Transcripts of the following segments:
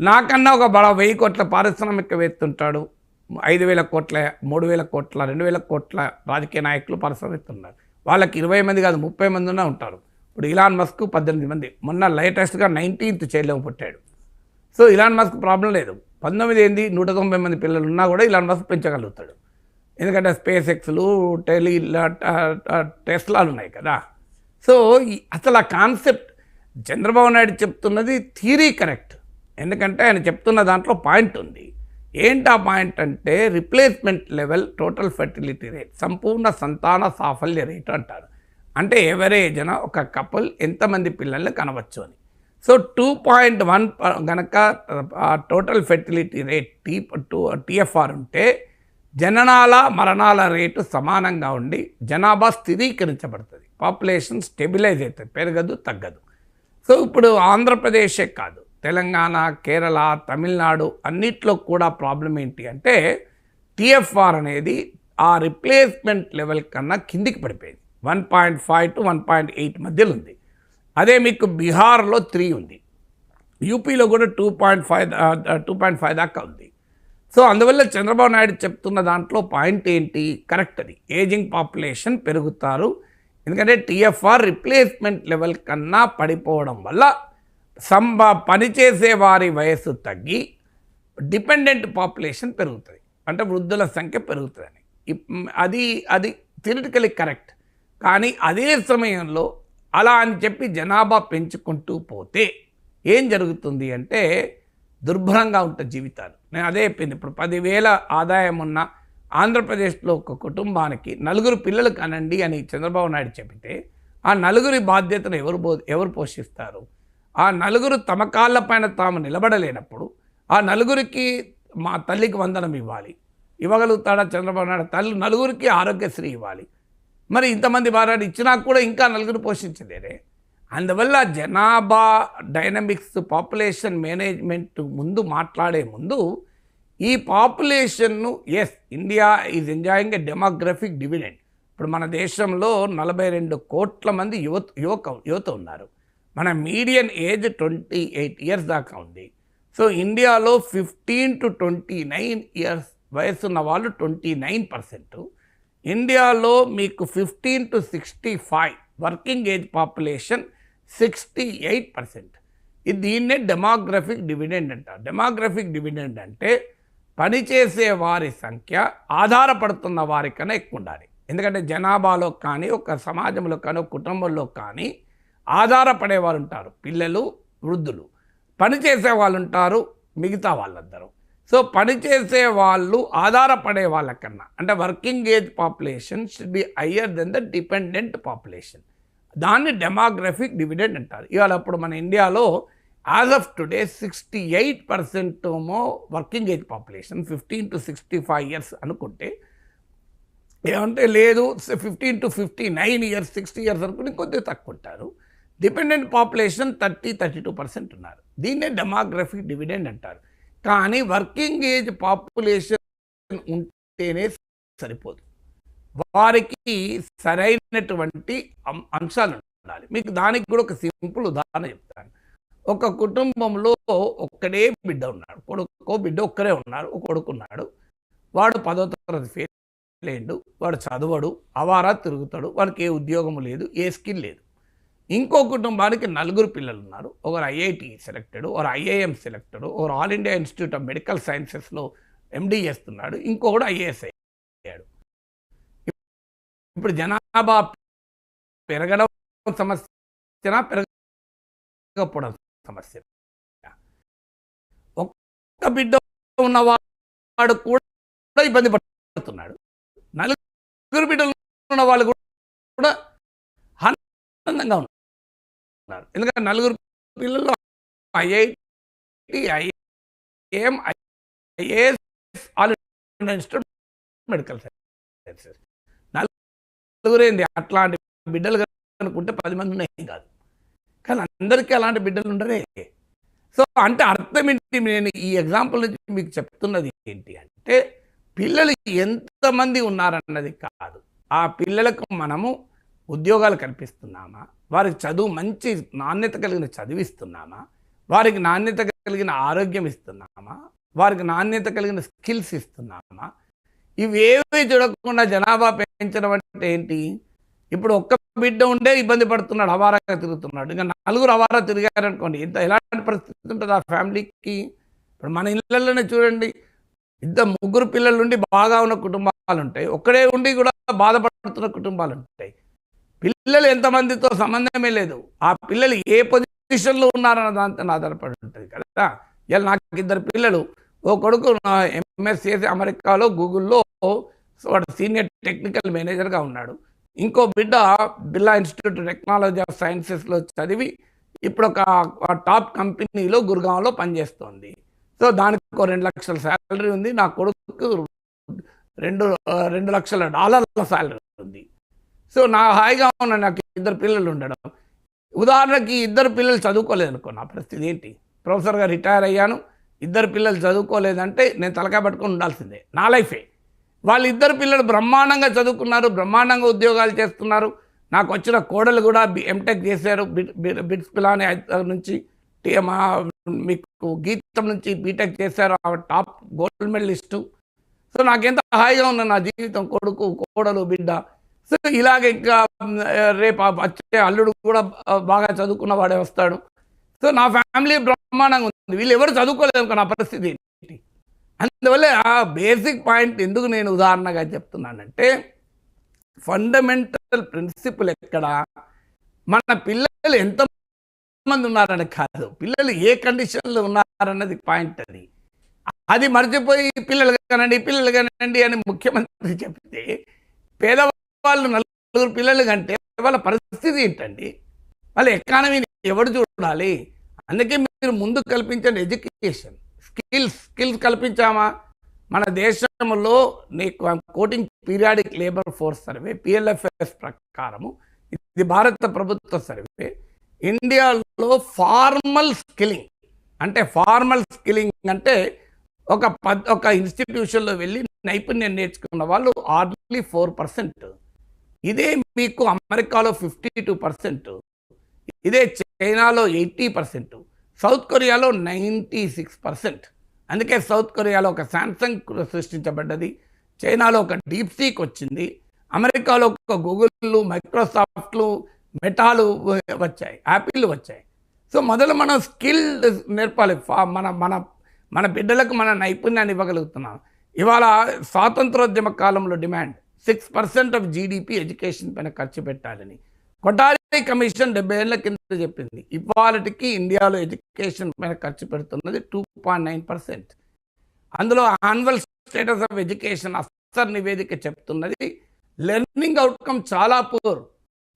నాకన్నా ఒక 1000 కోట్ల పారిశ్రామికవేత్త ఉంటాడు, 5,000 కోట్ల, 3,000 కోట్ల, 2,000 కోట్ల రాజకీయ నాయకులు పారిశ్రామికవేత్త ఉన్నారు. వాళ్ళకి 20 మంది కాదు 30 మంది ఉన్నా ఉంటారు. ఇప్పుడు ఇలాన్ మస్క్ 18 మంది, మొన్న లేటెస్ట్గా 19th చైల్డ్లో పుట్టాడు. సో ఇలాన్ మస్క్ ప్రాబ్లం లేదు. 19 ఏంది, 190 మంది పిల్లలు ఉన్నా కూడా ఇలాన్ మస్క్ పెంచగలుగుతాడు. ఎందుకంటే స్పేస్ ఎక్స్లు, టెస్లాలు ఉన్నాయి కదా. సో అసలు ఆ కాన్సెప్ట్ చంద్రబాబు నాయుడు చెప్తున్నది థియరీ కరెక్ట్, ఎందుకంటే ఆయన చెప్తున్న దాంట్లో పాయింట్ ఉంది. ఏంటి ఆ పాయింట్ అంటే replacement level total fertility rate, సంపూర్ణ సంతాన సాఫల్య రేటు అంటారు. అంటే ఎవరేజ్న ఒక కపుల్ ఎంతమంది పిల్లల్ని కనవచ్చు అని. సో 2.1 కనుక టోటల్ ఫెర్టిలిటీ రేట్ TFR ఉంటే జననాల మరణాల రేటు సమానంగా ఉండి జనాభా స్థిరీకరించబడుతుంది, పాపులేషన్ స్టెబిలైజ్ అవుతుంది, పెరగదు తగ్గదు. సో ఇప్పుడు ఆంధ్రప్రదేశే కాదు, తెలంగాణ, కేరళ, తమిళనాడు అన్నిట్లో కూడా ప్రాబ్లం ఏంటి అంటే TFR అనేది ఆ రిప్లేస్మెంట్ లెవెల్ కన్నా కిందికి పడిపోయింది. 1.5 to 1.8 మధ్యలో ఉంది. అదే మీకు బీహార్లో 3 ఉంది, యూపీలో కూడా 2.5 దాకా ఉంది. సో అందువల్ల చంద్రబాబు నాయుడు చెప్తున్న దాంట్లో పాయింట్ ఏంటి కరెక్ట్, అది ఏజింగ్ పాపులేషన్ పెరుగుతారు. ఎందుకంటే TFR రిప్లేస్మెంట్ లెవెల్ కన్నా పడిపోవడం వల్ల పనిచేసే వారి వయస్సు తగ్గి డిపెండెంట్ పాపులేషన్ పెరుగుతుంది, అంటే వృద్ధుల సంఖ్య పెరుగుతుందని. అది థియరిటికలీ కరెక్ట్. కానీ అదే సమయంలో అలా అని చెప్పి జనాభా పెంచుకుంటూ పోతే ఏం జరుగుతుంది అంటే దుర్భరంగా ఉంటుంది జీవితాలు. నేను అదే చెప్పింది. ఇప్పుడు 10,000 ఆదాయం ఉన్న ఆంధ్రప్రదేశ్లో ఒక కుటుంబానికి 4 పిల్లలు కనండి అని చంద్రబాబు నాయుడు చెబితే ఆ 4 బాధ్యతను ఎవరు పోషిస్తారు? ఆ 4 తమ కాళ్ళపైన తాము నిలబడలేనప్పుడు ఆ 4కి మా తల్లికి వందనం ఇవ్వగలుగుతాడా చంద్రబాబు నాయుడు? 4కి ఆరోగ్యశ్రీ ఇవ్వాలి. మరి ఇంతమంది భార్యలు ఇచ్చినా కూడా ఇంకా 4 పోషించలేరే. అందువల్ల జనాభా డైనమిక్స్, పాపులేషన్ మేనేజ్మెంట్ ముందు మాట్లాడే ముందు ఈ పాపులేషన్ను India is enjoying a demographic dividend. ఇప్పుడు మన దేశంలో 42 కోట్ల మంది యువత ఉన్నారు. మన మీడియన్ ఏజ్ 28 ఇయర్స్ దాకా ఉంది. సో ఇండియాలో 15 to 29 ఇయర్స్ వయసు ఉన్న వాళ్ళు 29%. ఇండియాలో మీకు 15 to 65 వర్కింగ్ ఏజ్ పాపులేషన్ 68%. దీన్నే డెమోగ్రఫిక్ డివిడెండ్ అంటారు. డెమోగ్రఫిక్ డివిడెండ్ అంటే పనిచేసే వారి సంఖ్య ఆధారపడుతున్న వారికన్నా ఎక్కువ ఉండాలి. ఎందుకంటే జనాభాలో కానీ, ఒక సమాజంలో కానీ, ఒక కుటుంబంలో కానీ ఆధారపడేవారు ఉంటారు, పిల్లలు, వృద్ధులు. పనిచేసే వాళ్ళు ఉంటారు, మిగతా వాళ్ళందరూ. సో పనిచేసే వాళ్ళు ఆధారపడే వాళ్ళకన్నా, అంటే working age population should be higher than the dependent population. దాన్ని డెమోగ్రఫిక్ డివిడెండ్ అంటారు. ఇవాళ అప్పుడు మన ఇండియాలో as of today 68% working age population 15 to 65 years అనుకుంటే, ఏమంటే లేదు 15 to 59 ఇయర్స్ 60 ఇయర్స్ అనుకుని కొద్దిగా తక్కువ ఉంటారు. డిపెండెంట్ పాపులేషన్ 32% ఉన్నారు. దీన్నే డెమోగ్రఫిక్ డివిడెండ్ అంటారు. కానీ వర్కింగ్ ఏజ్ పాపులేషన్ ఉంటేనే సరిపోదు, వారికి సరైనటువంటి అంశాలు ఉండాలి. మీకు దానికి కూడా ఒక సింపుల్ ఉదాహరణ చెప్తాను. ఒక కుటుంబంలో ఒక్కడే బిడ్డ ఉన్నాడు, బిడ్డ ఒక్కరే ఉన్నారు, ఒక కొడుకున్నాడు. వాడు 10వ తరగతి ఫెయిల్ అయ్యిండు, వాడు చదవడు, అవారా తిరుగుతాడు, వాడికి ఏ ఉద్యోగం లేదు, ఏ స్కిల్ లేదు. ఇంకో కుటుంబానికి 4 పిల్లలు ఉన్నారు. ఒకరు IIT సెలెక్టెడ్, ఒకరు IIM సెలెక్టెడ్, ఒకరు All India Institute of Medical సైన్సెస్లో MD చేస్తున్నాడు, ఇంకొకడు IAS అయ్యాడు. ఇప్పుడు జనాభా పెరగడం సమస్య, పెరగకపోవడం సమస్య. ఒక్క బిడ్డ ఉన్నవాడు కూడా ఇబ్బంది పడుతున్నాడు, 4 బిడ్డలు ఉన్న వాళ్ళు కూడా ఆనందంగా ఉన్నారు. ఎందుకంటే 4 పిల్లల్లో IIT, IIM, IAS, all India institute medical sciences. 4 ఏంది, అట్లాంటి బిడ్డలు అనుకుంటే 10 మంది ఉన్నాయి కాదు, కానీ అందరికీ అలాంటి బిడ్డలు ఉండరే. సో అంటే అర్థం ఏంటి, నేను ఈ ఎగ్జాంపుల్ నుంచి మీకు చెప్తున్నది ఏంటి అంటే పిల్లలు ఎంతమంది ఉన్నారన్నది కాదు, ఆ పిల్లలకు మనము ఉద్యోగాలు కల్పిస్తున్నామా, వారికి చదువు మంచి నాణ్యత కలిగిన చదివిస్తున్నామా, వారికి నాణ్యత కలిగిన ఆరోగ్యం ఇస్తున్నామా, వారికి నాణ్యత కలిగిన స్కిల్స్ ఇస్తున్నామా? ఇవేవి చూడకుండా జనాభా పెంచడం అంటే ఏంటి? ఇప్పుడు ఒక్క బిడ్డ ఉండే ఇబ్బంది పడుతున్నాడు, అవారాగా తిరుగుతున్నాడు. ఇంకా నలుగురు అవారా తిరిగారనుకోండి, ఎలాంటి పరిస్థితి ఉంటుంది ఆ ఫ్యామిలీకి? ఇప్పుడు మన ఇళ్ళల్లోనే చూడండి, ముగ్గురు పిల్లలు ఉండి బాగా ఉన్న కుటుంబాలు ఉంటాయి, ఒక్కడే ఉండి కూడా బాధపడుతున్న కుటుంబాలు ఉంటాయి. పిల్లలు ఎంతమందితో సంబంధమే లేదు, ఆ పిల్లలు ఏ పొజిషన్లో ఉన్నారన్న దాంతో ఆధారపడి ఉంటుంది కదా. ఇలా నాకు ఇద్దరు పిల్లలు, ఓ కొడుకు ఎంఎస్ చేసి అమెరికాలో గూగుల్లో వాడు సీనియర్ టెక్నికల్ మేనేజర్గా ఉన్నాడు. ఇంకో బిడ్డ బిర్లా ఇన్స్టిట్యూట్ టెక్నాలజీ ఆఫ్ సైన్సెస్లో చదివి ఇప్పుడు ఒక టాప్ కంపెనీలో గుర్గాంలో పనిచేస్తోంది. సో దానికి ఒక 2 లక్షల శాలరీ ఉంది. నా కొడుకు $2 లక్షల శాలరీ ఉంది. సో నా హాయిగా ఉన్న నాకు ఇద్దరు పిల్లలు ఉండడం. ఉదాహరణకి ఇద్దరు పిల్లలు చదువుకోలేదు అనుకో, నా పరిస్థితి ఏంటి? ప్రొఫెసర్గా రిటైర్ అయ్యాను, ఇద్దరు పిల్లలు చదువుకోలేదంటే నేను తలకాయ పట్టుకొని ఉండాల్సిందే, నా లైఫే. వాళ్ళిద్దరు పిల్లలు బ్రహ్మాండంగా చదువుకున్నారు, బ్రహ్మాండంగా ఉద్యోగాలు చేస్తున్నారు. నాకు వచ్చిన కోడలు కూడా ఎంటెక్ చేశారు, బిట్స్ పిలాని నుంచి మీకు గీతం నుంచి బీటెక్ చేశారు, టాప్ గోల్డ్ మెడలిస్టు. సో నాకెంత హాయిగా ఉన్న నా జీవితం, కొడుకు కోడలు బిడ్డ. సో ఇలాగ ఇంకా రేపు వచ్చే అల్లుడు కూడా బాగా చదువుకున్న వాడే వస్తాడు. సో నా ఫ్యామిలీ బ్రహ్మాండంగా ఉంది. వీళ్ళు ఎవరు చదువుకోలేదు నా పరిస్థితి ఏంటి? అందువల్ల ఆ బేసిక్ పాయింట్ ఎందుకు నేను ఉదాహరణగా చెప్తున్నానంటే, ఫండమెంటల్ ప్రిన్సిపల్ ఎక్కడ, మన పిల్లలు ఎంతమంది ఉన్నారని కాదు, పిల్లలు ఏ కండిషన్లో ఉన్నారన్నది పాయింట్. అది మర్చిపోయి పిల్లలు కానండి అని ముఖ్యమంత్రి చెప్తే, పేదవాళ్ళు 4 పిల్లలు కంటే వాళ్ళ పరిస్థితి ఏంటండి? వాళ్ళ ఎకానమీని ఎవరు చూడాలి? అందుకే మీరు ముందు కల్పించండి ఎడ్యుకేషన్, స్కిల్స్ కల్పించామా? మన దేశంలో నీకు coating periodic labour force survey PLFS ప్రకారము, ఇది భారత ప్రభుత్వ సర్వే, ఇండియాలో ఫార్మల్ స్కిల్లింగ్ అంటే ఒక ఇన్స్టిట్యూషన్లో వెళ్ళి నైపుణ్యం నేర్చుకున్న వాళ్ళు ఆర్లీ 4%. ఇదే మీకు అమెరికాలో 52%, ఇదే చైనాలో 80%, సౌత్ కొరియాలో 96%. అందుకే సౌత్ కొరియాలో ఒక శాంసంగ్ సృష్టించబడ్డది, చైనాలో ఒక డీప్సీక్ వచ్చింది, అమెరికాలో ఒక గూగుల్, మైక్రోసాఫ్ట్లు, మెటాలు వచ్చాయి, యాపిల్ వచ్చాయి. సో మొదలు మనం స్కిల్ నేర్పాలి. మన బిడ్డలకు మన నైపుణ్యాన్ని ఇవ్వగలుగుతున్నాం. ఇవాళ స్వాతంత్రోద్యమ కాలంలో డిమాండ్ 6% ఆఫ్ జీడిపి ఎడ్యుకేషన్ పైన ఖర్చు పెట్టాలని కొఠారి కమిషన్ 70 ఏళ్ల కింద చెప్పింది. ఇవాళకి ఇండియాలో ఎడ్యుకేషన్ పైన ఖర్చు పెడుతున్నది 2.9%. అందులో annual status of education Afsar నివేదిక చెప్తున్నది లెర్నింగ్ అవుట్కమ్ చాలా పూర్.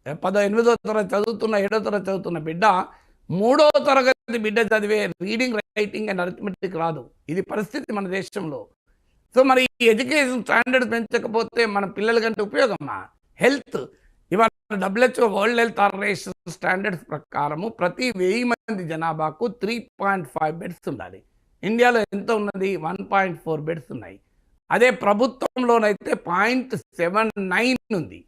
8వ తరగతి చదువుతున్న 7వ తరగతి చదువుతున్న బిడ్డ 3వ తరగతి బిడ్డ చదివే రీడింగ్, రైటింగ్ అండ్ అరిథమెటిక్ రాదు. ఇది పరిస్థితి మన దేశంలో. సో మరి ఈ ఎడ్యుకేషన్ స్టాండర్డ్ పెంచకపోతే మన పిల్లల కంటే ఉపయోగమా? హెల్త్, ఇవాళ WHO world health organisation standards ప్రకారము ప్రతి 1000 మంది జనాభాకు 3.5 బెడ్స్ ఉండాలి. ఇండియాలో ఎంత ఉన్నది? 1.4 బెడ్స్ ఉన్నాయి. అదే ప్రభుత్వంలోనైతే 0.79 ఉంది.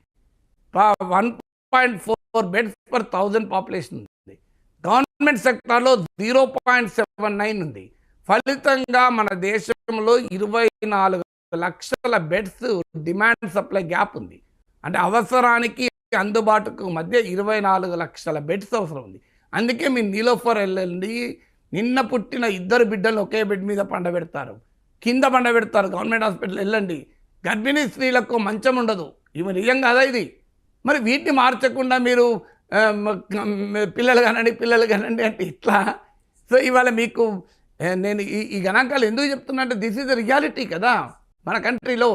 1.4 బెడ్స్ పర్ 1000 పాపులేషన్ ఉంది. గవర్నమెంట్ సెక్టార్లో 0.79 ఉంది. ఫలితంగా మన దేశంలో 24 లక్షల బెడ్స్ డిమాండ్ సప్లై గ్యాప్ ఉంది. అంటే అవసరానికి అందుబాటుకు మధ్య 24 లక్షల బెడ్స్ అవసరం ఉంది. అందుకే మీ నీలోఫర్ వెళ్ళండి, నిన్న పుట్టిన 2 బిడ్డలను ఒకే బెడ్ మీద పండబెడతారు, కింద పండబెడతారు. గవర్నమెంట్ హాస్పిటల్ వెళ్ళండి, గర్భిణీ స్త్రీలకు మంచం ఉండదు. ఇవి నిజం కాదా ఇది? మరి వీటిని మార్చకుండా మీరు పిల్లలు కనండి అంటే ఇట్లా. సో ఇవాళ మీకు నేను ఈ గణాంకాలు ఎందుకు చెప్తున్నా అంటే, దిస్ ఈజ్ ద రియాలిటీ కదా మన కంట్రీలో.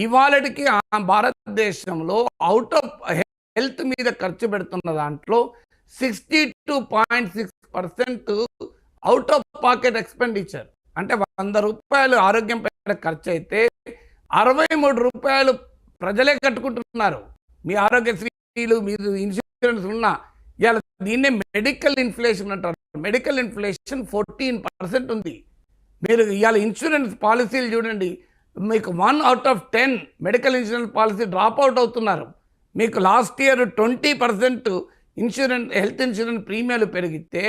ఇవాళకి భారతదేశంలో అవుట్ ఆఫ్ హెల్త్ మీద ఖర్చు పెడుతున్న దాంట్లో 62.6% అవుట్ ఆఫ్ పాకెట్ ఎక్స్పెండిచర్. అంటే 100 రూపాయలు ఆరోగ్యం పైన ఖర్చు అయితే 63 రూపాయలు ప్రజలే కట్టుకుంటున్నారు. మీ ఆరోగ్యశ్రీలు, మీరు ఇన్సూరెన్స్ ఉన్నా. ఇలా దీన్నే మెడికల్ ఇన్ఫ్లేషన్ అంటారు. మెడికల్ ఇన్ఫ్లేషన్ 14% ఉంది. మీరు ఇవాళ ఇన్సూరెన్స్ పాలసీలు చూడండి, మీకు 1 out of 10 medical insurance policy drop out అవుతున్నారు. మీకు లాస్ట్ ఇయర్ 20% హెల్త్ ఇన్సూరెన్స్ ప్రీమియాలు పెరిగితే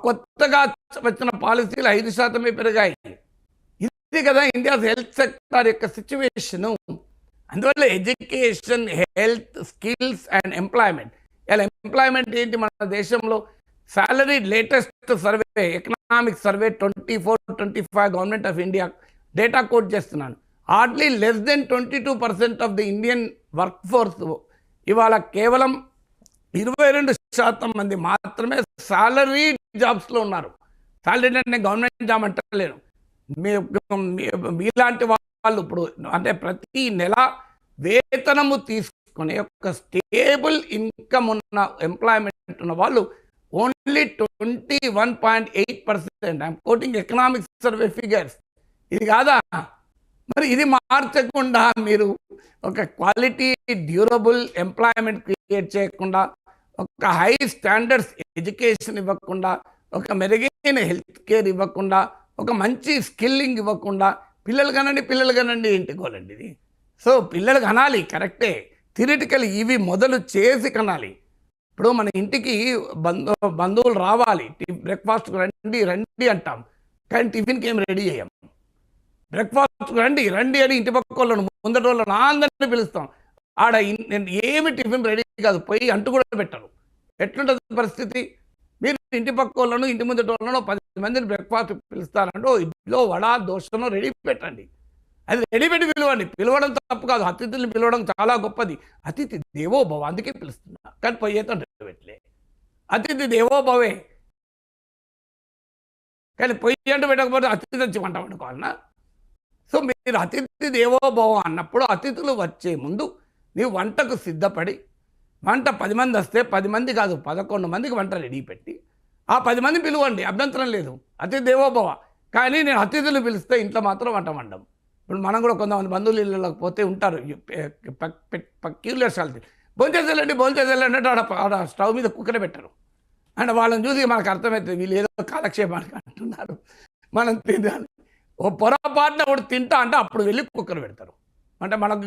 కొత్తగా వచ్చిన పాలసీలు 5% పెరిగాయి. ఇది కదా ఇండియా హెల్త్ సెక్టార్ యొక్క సిచ్యువేషను. అందువల్ల education, health, skills and employment. ఇలా ఎంప్లాయ్మెంట్ ఏంటి మన దేశంలో? Salary latest survey, economic survey 24-25 government of India data quote చేస్తున్నాను. Hardly less than 22% of the Indian workforce ఇవాళ కేవలం 22% మంది మాత్రమే సాలరీ జాబ్స్లో ఉన్నారు. సాలరీ అంటే గవర్నమెంట్ జాబ్ అంటలేను. మీలాంటి వాళ్ళు ఇప్పుడు అంటే ప్రతి నెల వేతనము తీసుకునే ఒక స్టేబుల్ ఇన్కమ్ ఉన్న ఎంప్లాయ్మెంట్ ఉన్న వాళ్ళు only 21.8%. I'm quoting economic survey figures. ఇది కాదా? మరి ఇది మార్చకుండా మీరు ఒక క్వాలిటీ డ్యూరబుల్ ఎంప్లాయ్మెంట్ క్రియేట్ చేయకుండా, ఒక హై స్టాండర్డ్స్ ఎడ్యుకేషన్ ఇవ్వకుండా, ఒక మెరుగైన హెల్త్ కేర్ ఇవ్వకుండా, ఒక మంచి స్కిల్లింగ్ ఇవ్వకుండా, పిల్లలు కనండి ఇంటికోలండి ఇది. సో పిల్లలు కనాలి కరెక్టే, థియరిటికల్ ఇవి మొదలు చేసి కనాలి. ఇప్పుడు మన ఇంటికి బంధువులు రావాలి, బ్రేక్ఫాస్ట్కి రండి అంటాం, కానీ టిఫిన్కి ఏం రెడీ చేయం. బ్రేక్ఫాస్ట్కి రండి అని ఇంటి పక్క వాళ్ళను, ముందటి వాళ్ళను అందరినీ పిలుస్తాం. ఆడ ఏమి టిఫిన్ రెడీ కాదు, పోయి అంటు కూడా పెట్టరు. ఎట్లుంటుంది పరిస్థితి? మీరు ఇంటి పక్క వాళ్ళను, ఇంటి ముందటి వాళ్ళను 10 మందిని బ్రేక్ఫాస్ట్ పిలుస్తారంటే ఇడ్లో వడ దోశను రెడీ పెట్టండి. అది రెడీ పెట్టి పిలవండి. పిలవడం తప్పు కాదు, అతిథుల్ని పిలవడం చాలా గొప్పది. అతిథి దేవో భవ, అందుకే పిలుస్తున్నా. కానీ పోయేతో పెట్టలే, అతిథి దేవో భవే. కానీ పొయ్యి అంటూ పెట్టకపోతే అతిథి వచ్చి వంట వండుకోవాలన్నా? సో మీరు అతిథి దేవో భవ అన్నప్పుడు అతిథులు వచ్చే ముందు నీవు వంటకు సిద్ధపడి, వంట 10 మంది వస్తే 10 మంది కాదు 11 మందికి వంట రెడీ పెట్టి ఆ 10 మంది పిలువండి, అభ్యంతరం లేదు, అతిథి దేవో భవ. కానీ నేను అతిథులు పిలిస్తే ఇంట్లో మాత్రం వంట వండం. ఇప్పుడు మనం కూడా కొంతమంది బంధువులు ఇళ్ళకి పోతే ఉంటారు క్యూరియాసిటీ, భోంచేసేయాలంటే ఆడ స్టవ్ మీద కుక్కర పెట్టరు. అండ్ వాళ్ళని చూసి మనకు అర్థమవుతుంది వీళ్ళు ఏదో కాలక్షేపానికి అంటున్నారు, మనం తినాలి. ఓ పొరపాటున ఒకటి తింటా అంటే అప్పుడు వెళ్ళి కుక్కర్ పెడతారు. అంటే మనకు